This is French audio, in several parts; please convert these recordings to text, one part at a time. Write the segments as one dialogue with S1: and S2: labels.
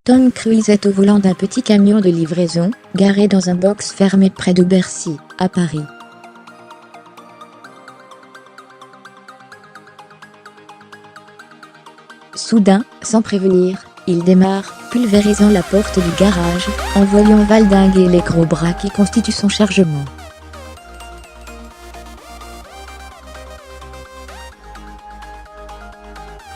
S1: Tom Cruise est au volant d'un petit camion de livraison, garé dans un box fermé près de Bercy, à Paris. Soudain, sans prévenir, il démarre, pulvérisant la porte du garage, envoyant valdinguer les gros bras qui constituent son chargement.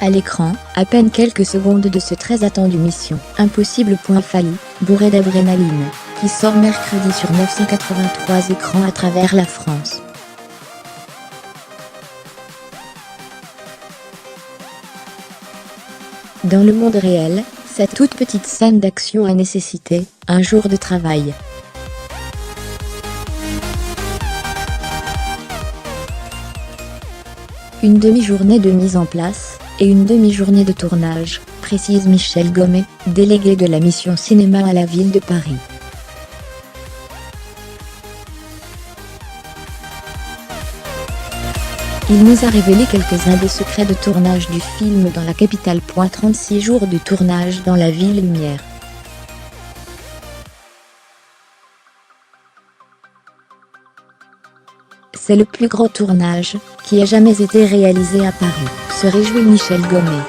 S1: À l'écran, à peine quelques secondes de ce très attendu Mission Impossible Fallu, bourré d'adrénaline, qui sort mercredi sur 983 écrans à travers la France. Dans le monde réel, cette toute petite scène d'action a nécessité un jour de travail. Une demi-journée de mise en place, et une demi-journée de tournage, précise Michel Gommet, délégué de la mission cinéma à la ville de Paris. Il nous a révélé quelques-uns des secrets de tournage du film dans la capitale. 36 jours de tournage dans la ville lumière. C'est le plus gros tournage qui ait jamais été réalisé à Paris, se réjouit Michel Gommet.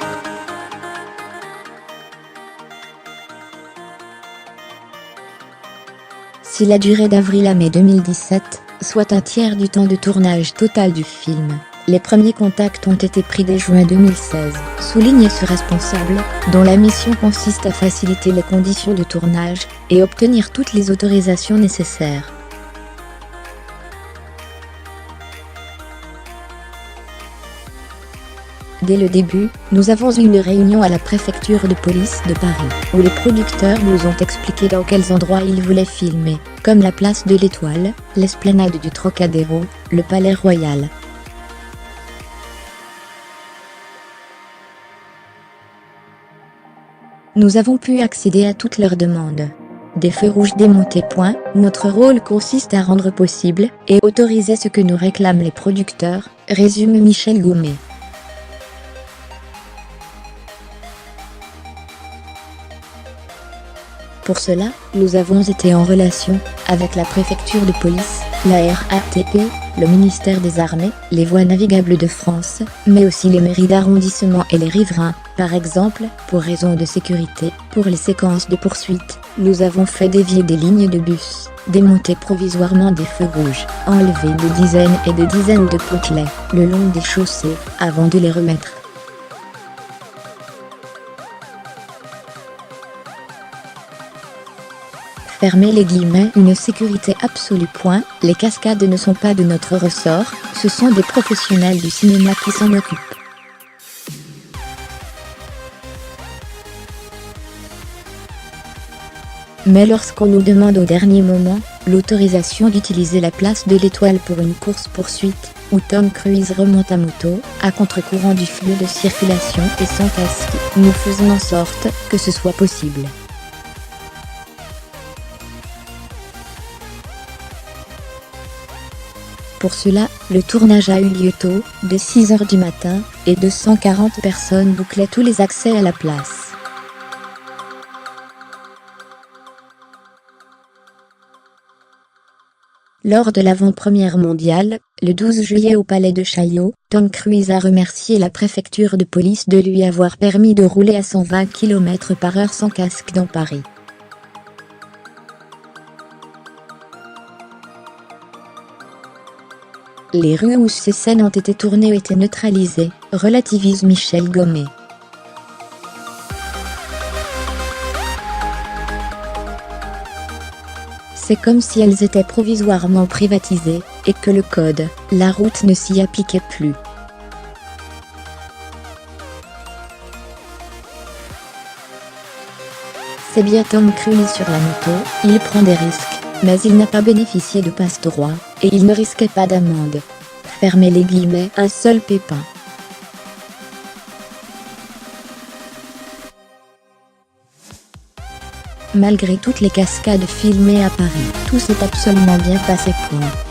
S1: S'il a duré d'avril à mai 2017, soit un tiers du temps de tournage total du film, les premiers contacts ont été pris dès juin 2016, souligne ce responsable, dont la mission consiste à faciliter les conditions de tournage et obtenir toutes les autorisations nécessaires. Dès le début, nous avons eu une réunion à la préfecture de police de Paris, où les producteurs nous ont expliqué dans quels endroits ils voulaient filmer, comme la place de l'Étoile, l'esplanade du Trocadéro, le Palais Royal. Nous avons pu accéder à toutes leurs demandes. Des feux rouges démontés. Notre rôle consiste à rendre possible et autoriser ce que nous réclament les producteurs, résume Michel Gommet. Pour cela, nous avons été en relation avec la préfecture de police, la RATP, le ministère des Armées, les voies navigables de France, mais aussi les mairies d'arrondissement et les riverains. Par exemple, pour raison de sécurité, pour les séquences de poursuite, nous avons fait dévier des lignes de bus, démonter provisoirement des feux rouges, enlever des dizaines et des dizaines de potelets le long des chaussées, avant de les remettre. Fermez les guillemets, une sécurité absolue. Les cascades ne sont pas de notre ressort, ce sont des professionnels du cinéma qui s'en occupent. Mais lorsqu'on nous demande au dernier moment l'autorisation d'utiliser la place de l'Étoile pour une course-poursuite, où Tom Cruise remonte à moto, à contre-courant du flux de circulation et sans casque, nous faisons en sorte que ce soit possible. Pour cela, le tournage a eu lieu tôt, dès 6 h du matin, et 240 personnes bouclaient tous les accès à la place. Lors de l'avant-première mondiale, le 12 juillet au Palais de Chaillot, Tom Cruise a remercié la préfecture de police de lui avoir permis de rouler à 120 km/h sans casque dans Paris. Les rues où ces scènes ont été tournées étaient neutralisées, relativise Michel Gommet. C'est comme si elles étaient provisoirement privatisées, et que le code, la route ne s'y appliquait plus. C'est bien Tom Cruise sur la moto, il prend des risques, mais il n'a pas bénéficié de passe-droit, et il ne risquait pas d'amende. Fermez les guillemets, un seul pépin. Malgré toutes les cascades filmées à Paris, tout s'est absolument bien passé.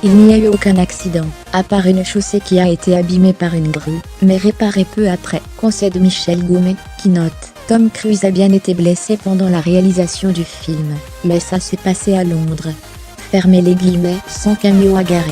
S1: Il n'y a eu aucun accident, à part une chaussée qui a été abîmée par une grue, mais réparée peu après, concède Michel Gommet, qui note: Tom Cruise a bien été blessé pendant la réalisation du film, mais ça s'est passé à Londres. Fermez les guillemets, sans camion à garer.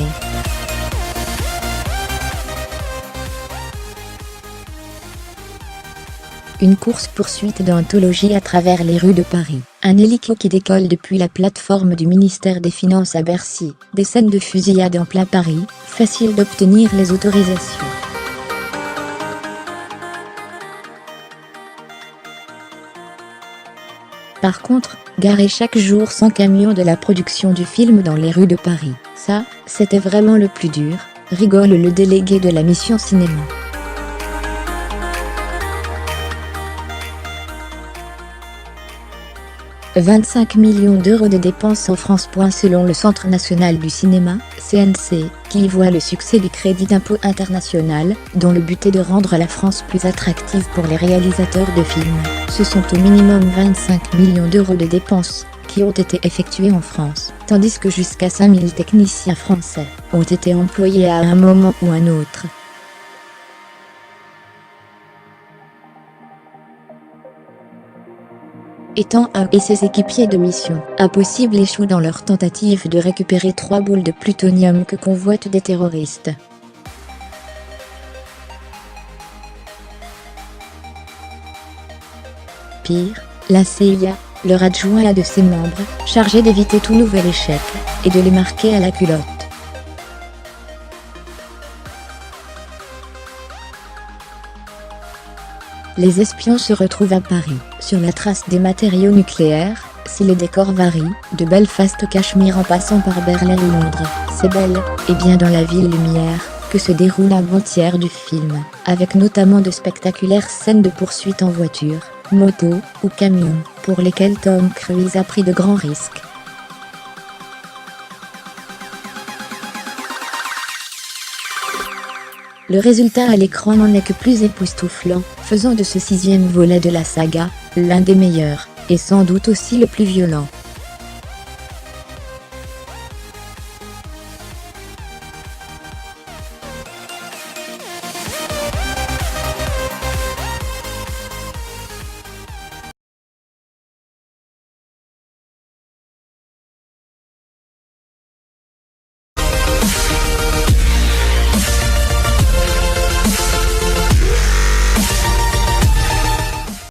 S1: Une course-poursuite d'anthologie à travers les rues de Paris. Un hélico qui décolle depuis la plateforme du ministère des Finances à Bercy. Des scènes de fusillade en plein Paris, facile d'obtenir les autorisations. Par contre, garer chaque jour 100 camions de la production du film dans les rues de Paris, ça, c'était vraiment le plus dur, rigole le délégué de la mission cinéma. « 25 millions d'euros de dépenses en France. » Selon le Centre national du cinéma, CNC, qui y voit le succès du crédit d'impôt international, dont le but est de rendre la France plus attractive pour les réalisateurs de films. Ce sont au minimum 25 millions d'euros de dépenses qui ont été effectuées en France, tandis que jusqu'à 5000 techniciens français ont été employés à un moment ou un autre. Étant un et ses équipiers de mission, Impossible échoue dans leur tentative de récupérer 3 boules de plutonium que convoitent des terroristes. Pire, la CIA leur adjoint un de ses membres, chargé d'éviter tout nouvel échec, et de les marquer à la culotte. Les espions se retrouvent à Paris, sur la trace des matériaux nucléaires, si les décors varient, de Belfast au Cachemire en passant par Berlin ou Londres, c'est bel et bien dans la ville lumière que se déroule l'avant-tiers du film, avec notamment de spectaculaires scènes de poursuite en voiture, moto ou camion, pour lesquelles Tom Cruise a pris de grands risques. Le résultat à l'écran n'en est que plus époustouflant, faisant de ce 6e volet de la saga, l'un des meilleurs, et sans doute aussi le plus violent.